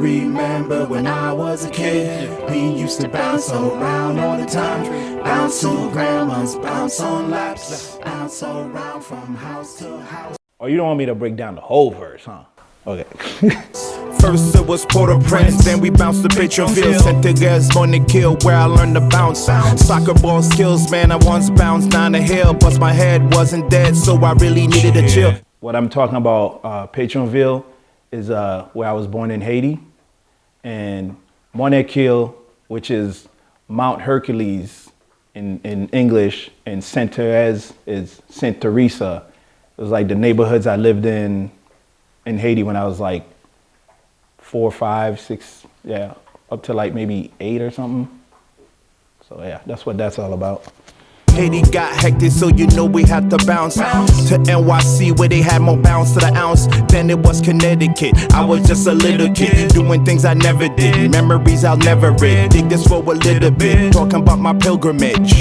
remember when I was a kid, we used to bounce around all the time. Bounce to grandma's, bounce on laps, bounce around from house to house. Oh, you don't want me to break down the whole verse, huh? Okay. First it was Port-au-Prince, then we bounced to Pt1. Sent the girls born to kill, where I learned to bounce. Soccer ball skills, man, I once bounced down the hill, but my head wasn't dead, so I really needed to chill. What I'm talking about, Pt1 is where I was born in Haiti, and Monekil, which is Mount Hercules in English, and Saint Therese is Saint Teresa. It was like the neighborhoods I lived in Haiti when I was like 4, 5, 6, yeah, up to like maybe 8 or something. So yeah, that's what that's all about. Haiti got hectic, so you know we had to bounce to NYC, where they had more bounce to the ounce than it was Connecticut. I was just a little kid doing things I never did, memories I'll never read. Dig this for a little bit, talking about my pilgrimage.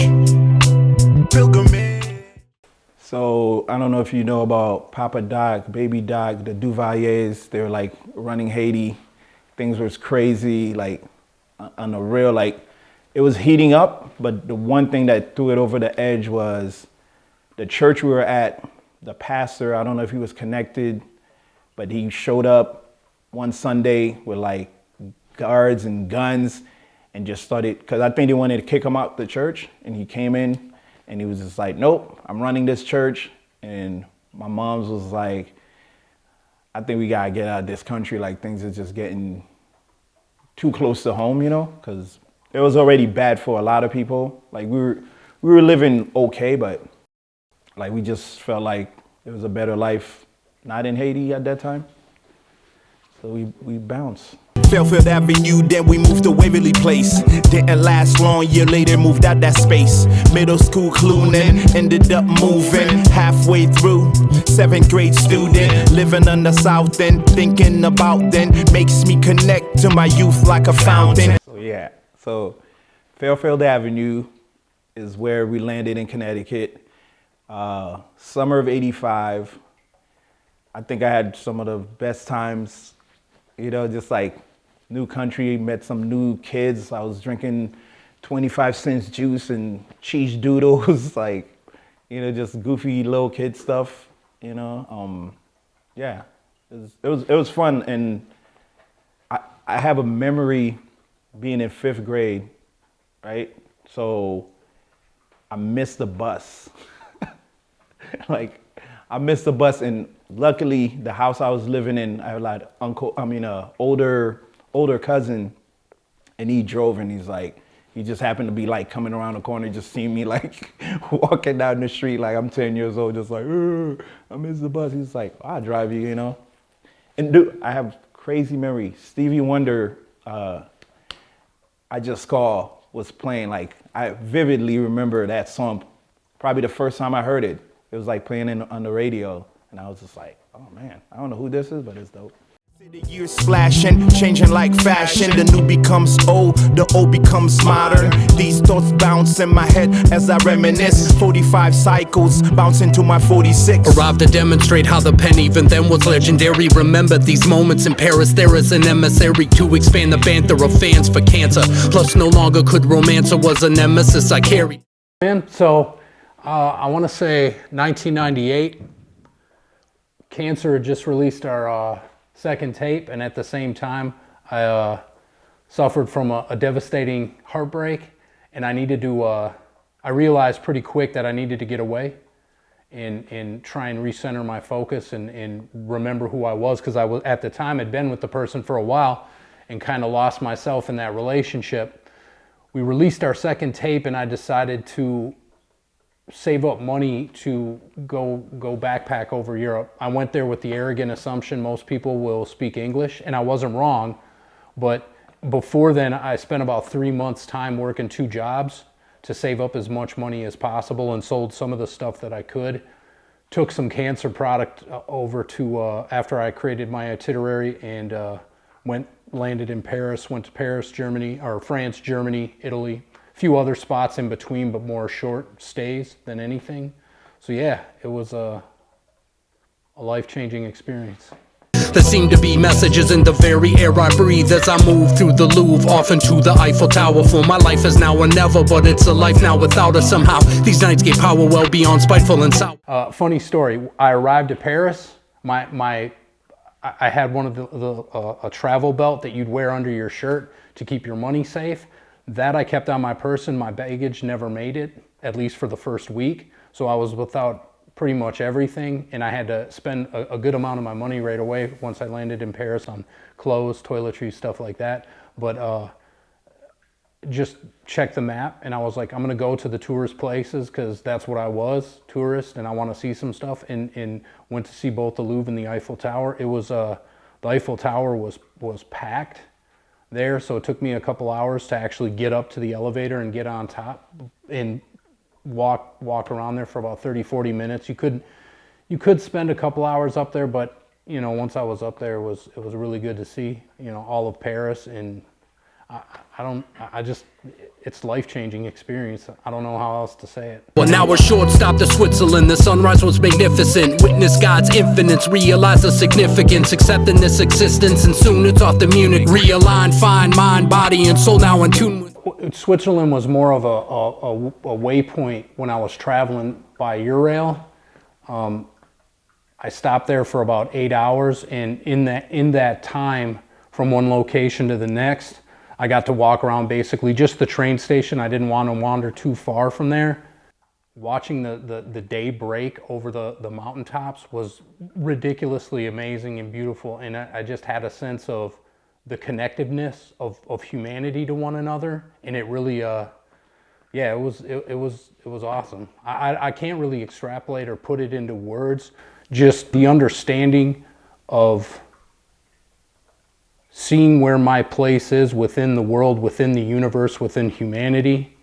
So I don't know if you know about Papa Doc, Baby Doc, the Duvaliers. They were like running Haiti. Things was crazy, like on the real, like it was heating up. But the one thing that threw it over the edge was the church we were at. The pastor, I don't know if he was connected, but he showed up one Sunday with like guards and guns and just started, because I think they wanted to kick him out the church, and he came in. And he was just like, nope, I'm running this church. And my mom's was like, I think we gotta get out of this country. Like things are just getting too close to home, you know, because it was already bad for a lot of people. Like we were living okay, but like we just felt like it was a better life not in Haiti at that time. So we bounced. Fairfield Avenue, then we moved to Waverly Place. Didn't last long, year later moved out that space. Middle school cluing, ended up moving halfway through. 7th grade student, living on the south end, thinking about then makes me connect to my youth like a fountain. So yeah, so Fairfield Avenue is where we landed in Connecticut. Summer of '85. I think I had some of the best times, you know, just like new country, met some new kids. I was drinking 25-cent juice and cheese doodles, like, you know, just goofy little kid stuff, you know. Yeah, it was fun. And I have a memory being in 5th grade, right? So I missed the bus. Like, I missed the bus, and luckily the house I was living in, I had an older cousin, and he drove, and he's like, he just happened to be like coming around the corner, just seeing me like walking down the street, like I'm 10 years old, just like, I missed the bus. He's like, I'll drive you, you know? And dude, I have crazy memory. Stevie Wonder, I Just Call was playing. Like, I vividly remember that song. Probably the first time I heard it, it was like playing on the radio. And I was just like, oh man, I don't know who this is, but it's dope. The years splashing, changing like fashion. The new becomes old, the old becomes modern. These thoughts bounce in my head as I reminisce. 45 cycles, bouncing to my 46. Arrived to demonstrate how the pen even then was legendary. Remember these moments in Paris, there is an emissary to expand the banter of fans for cancer. Plus no longer could romance or was a nemesis I carried. So I want to say 1998, Kanser had just released our second tape, and at the same time I suffered from a devastating heartbreak, and I needed to I realized pretty quick that I needed to get away and try and recenter my focus and remember who I was, because I was at the time had been with the person for a while and kind of lost myself in that relationship. We released our second tape, and I decided to save up money to go backpack over Europe. I went there with the arrogant assumption most people will speak English, and I wasn't wrong. But before then, I spent about 3 months' time working 2 jobs to save up as much money as possible, and sold some of the stuff that I could. Took some Kanser product over to, after I created my itinerary, and landed in Paris, went to Paris, Germany, or France, Germany, Italy. A few other spots in between, but more short stays than anything. So yeah, it was a life-changing experience. There seem to be messages in the very air I breathe as I move through the Louvre, off into the Eiffel Tower. For my life is now or never, but it's a life now without her. Somehow these nights gave power well beyond spiteful and sour. Funny story. I arrived at Paris. I had one of a travel belt that you'd wear under your shirt to keep your money safe. That I kept on my person. My baggage never made it, at least for the first week. So I was without pretty much everything, and I had to spend a good amount of my money right away once I landed in Paris on clothes, toiletries, stuff like that. But just check the map, and I was like, I'm gonna go to the tourist places because that's what I was, tourist, and I want to see some stuff. And went to see both the Louvre and the Eiffel Tower. It was the Eiffel Tower was packed there, so it took me a couple hours to actually get up to the elevator and get on top and walk around there for about 30-40 minutes. You could spend a couple hours up there, but you know, once I was up there, it was really good to see, you know, all of Paris. And it's life-changing experience. I don't know how else to say it. Well, now we're short stop to Switzerland. The sunrise was magnificent. Witness God's infinite. Realize the significance. Accepting this existence. And soon it's off to Munich. Realign, find mind, body, and soul now in tune with. Switzerland was more of a waypoint when I was traveling by Eurail. I stopped there for about 8 hours. And in that time, from one location to the next, I got to walk around basically just the train station. I didn't want to wander too far from there. Watching the day break over the mountaintops was ridiculously amazing and beautiful. And I just had a sense of the connectiveness of humanity to one another. And it really, it was awesome. I can't really extrapolate or put it into words. Just the understanding of seeing where my place is within the world, within the universe, within humanity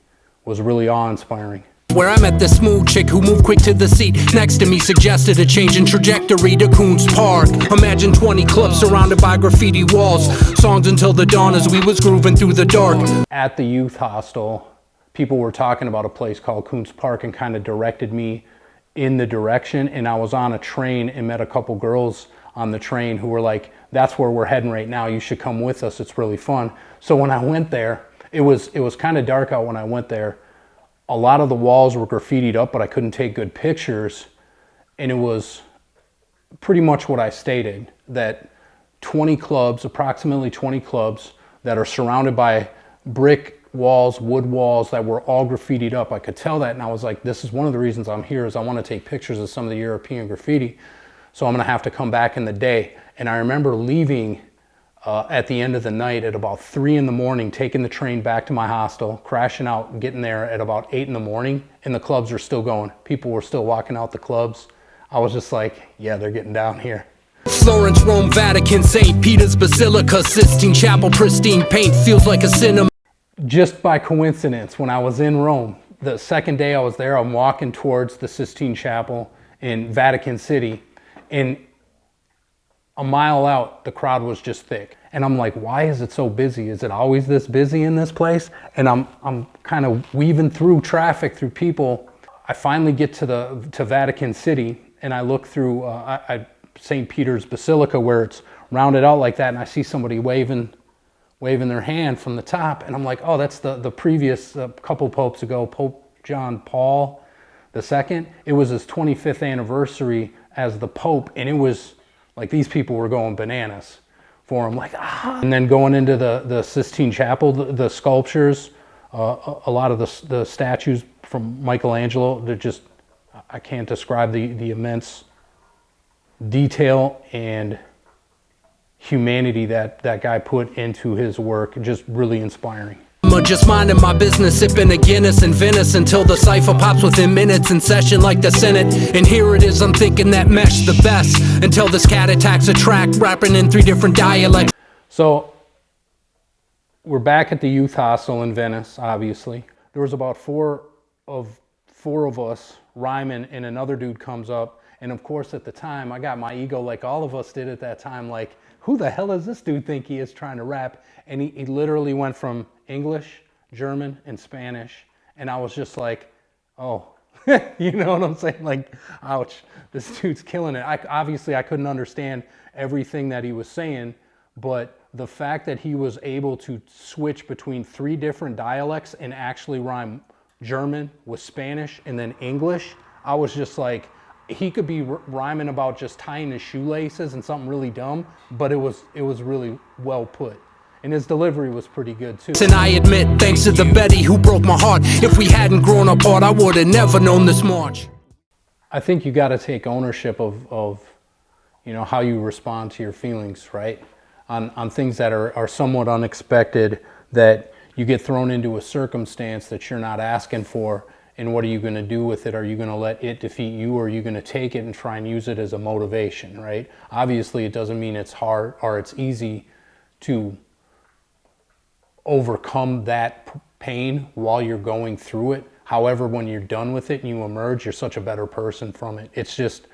was really awe-inspiring. Where I met this smooth chick who moved quick to the seat next to me, suggested a change in trajectory to Coons Park. Imagine 20 clubs surrounded by graffiti walls, songs until the dawn as we was grooving through the dark. At the youth hostel, people were talking about a place called Coons Park and kind of directed me in the direction. And I was on a train and met a couple girls on the train who were like, that's where we're heading right now. You should come with us. It's really fun. So when I went there, it was kind of dark out when I went there. A lot of the walls were graffitied up, but I couldn't take good pictures. And it was pretty much what I stated, that 20 clubs, approximately 20 clubs that are surrounded by brick walls, wood walls that were all graffitied up. I could tell that, and I was like, this is one of the reasons I'm here, is I want to take pictures of some of the European graffiti. So I'm gonna have to come back in the day. And I remember leaving at the end of the night at about 3 in the morning, taking the train back to my hostel, crashing out, getting there at about 8 in the morning, and the clubs are still going. People were still walking out the clubs. I was just like, yeah, they're getting down here. Florence, Rome, Vatican, St. Peter's Basilica, Sistine Chapel, pristine paint, feels like a cinema. Just by coincidence, when I was in Rome, the second day I was there, I'm walking towards the Sistine Chapel in Vatican City, and a mile out, the crowd was just thick. And I'm like, why is it so busy? Is it always this busy in this place? And I'm kind of weaving through traffic, through people. I finally get to Vatican City, and I look through St. Peter's Basilica, where it's rounded out like that, and I see somebody waving their hand from the top, and I'm like, oh, that's the previous couple popes ago, Pope John Paul II. It was his 25th anniversary as the Pope, and it was like these people were going bananas for him, like, ah. And then going into the Sistine Chapel, the sculptures, a lot of the statues from Michelangelo, they're just, I can't describe the immense detail and humanity that guy put into his work. Just really inspiring. I'm just minding my business, sipping a Guinness in Venice until the cipher pops within minutes in session like the Senate. And here it is, I'm thinking that mesh the best until this cat attacks a track, rapping in 3 different dialects. So we're back at the youth hostel in Venice, obviously. There was about four of us rhyming, and another dude comes up. And of course, at the time, I got my ego like all of us did at that time, like, who the hell does this dude think he is trying to rap? And he literally went from English, German, and Spanish. And I was just like, oh, You know what I'm saying? Like, ouch, this dude's killing it. Obviously, I couldn't understand everything that he was saying, but the fact that he was able to switch between 3 different dialects and actually rhyme German with Spanish and then English, I was just like, he could be rhyming about just tying his shoelaces and something really dumb, but it was really well put. And his delivery was pretty good too. And I admit, thanks to the Betty who broke my heart. If we hadn't grown apart, I would have never known this march. I think you got to take ownership of you know, how you respond to your feelings, right? On things that are somewhat unexpected, that you get thrown into a circumstance that you're not asking for, and what are you going to do with it? Are you going to let it defeat you, or are you going to take it and try and use it as a motivation, right? Obviously, it doesn't mean it's hard or it's easy to overcome that pain while you're going through it. However, when you're done with it and you emerge, you're such a better person from it. It's just,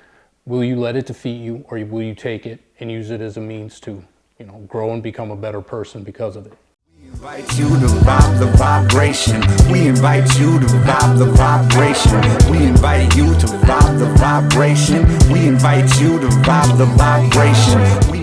will you let it defeat you, or will you take it and use it as a means to, you know, grow and become a better person because of it? We invite you to vibe the vibration. We invite you to vibe the vibration. We invite you to vibe the vibration. We invite you to vibe the vibration.